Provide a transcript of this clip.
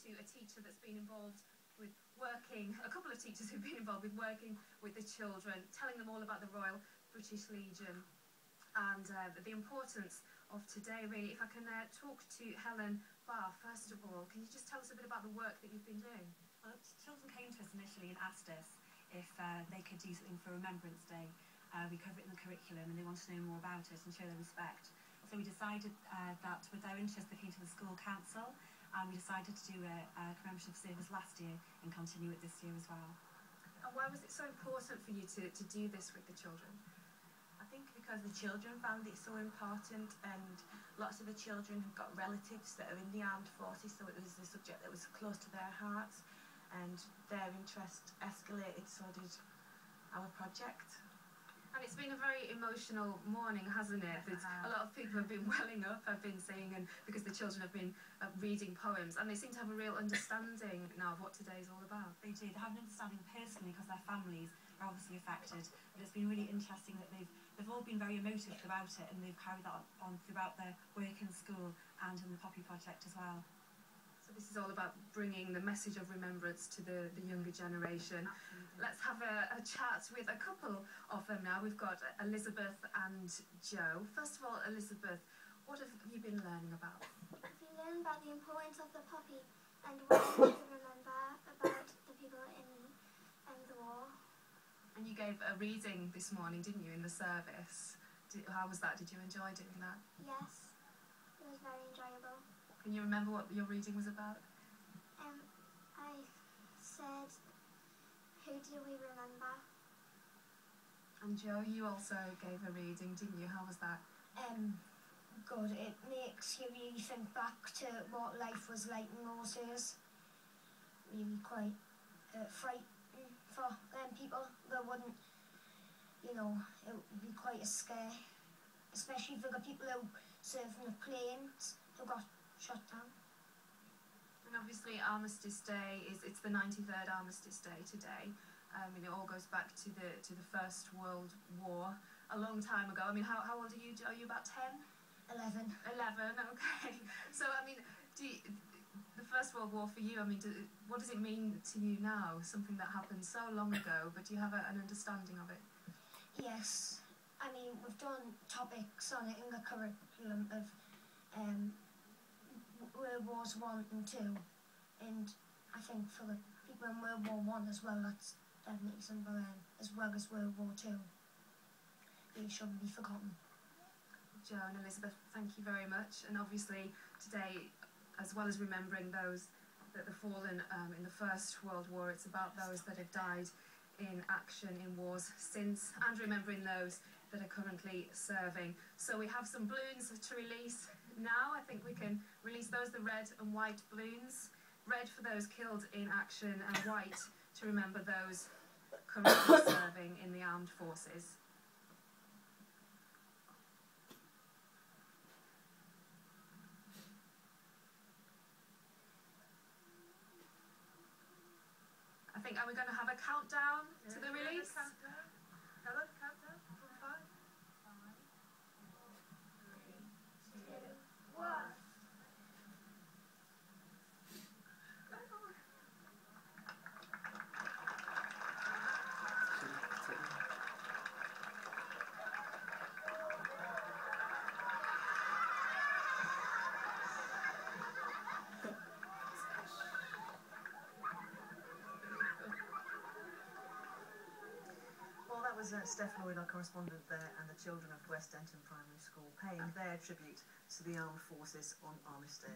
to a teacher that's been involved with working, a couple of teachers who've been involved with working with the children, telling them all about the Royal British Legion and the importance of today, really. If I can talk to Helen Barr, first of all, can you just tell us a bit about the work that you've been doing? Well, children came to us initially and asked us if they could do something for Remembrance Day. We cover it in the curriculum and they want to know more about it and show their respect. So we decided that with their interest they came to the school council, and we decided to do a commemorative service last year and continue it this year as well. And why was it so important for you to do this with the children? I think because the children found it so important, and lots of the children have got relatives that are in the armed forces, so it was a subject that was close to their hearts, and their interest escalated, so did our project. And it's been a very emotional morning, hasn't it? A lot of people have been welling up, I've been saying, and because the children have been reading poems, and they seem to have a real understanding now of what today's all about. They do. They have an understanding personally because their families are obviously affected, but it's been really interesting that they've all been very emotive about it, and they've carried that on throughout their work in school and in the Poppy Project as well. So this is all about bringing the message of remembrance to the younger generation. Absolutely. Let's have a chat with a couple of them now. We've got Elizabeth and Joe. First of all, Elizabeth, what have you been learning about? I've been learning about the importance of the poppy and what we need to remember about the people in the war. And you gave a reading this morning, didn't you, in the service? How was that? Did you enjoy doing that? Yes, it was very enjoyable. Can you remember what your reading was about? I said, who do we remember? And Joe, you also gave a reading, didn't you? How was that? Good. It makes you really think back to what life was like in those days. Really quite frightening for them people. They wouldn't, it would be quite a scare, especially for the people who served in the planes who got shot down. And obviously Armistice Day it's the 93rd Armistice Day today. And it all goes back to the First World War, a long time ago. I mean, how old are you? Are you about 10? 11. 11, okay. So, I mean, the First World War for you, I mean, what does it mean to you now? Something that happened so long ago, but do you have an understanding of it? Yes. I mean, we've done topics on it in the curriculum of World Wars 1 and 2, and I think for the people in World War 1 as well, that's definitely something, as well as World War 2. It shouldn't be forgotten. Joe and Elizabeth, thank you very much. And obviously today, as well as remembering those that have fallen in the First World War, it's about those that have died in action in wars since, and remembering those that are currently serving. So we have some balloons to release now. I think we can release those, the red and white balloons. Red for those killed in action, and white to remember those currently serving in the armed forces. I think, are we going to have a countdown to the release? Helen, countdown from 5. 5, 3, 2, 1. That was Steph Lloyd, our correspondent there, and the children of West Denton Primary School paying their tribute to the armed forces on Armistice Day.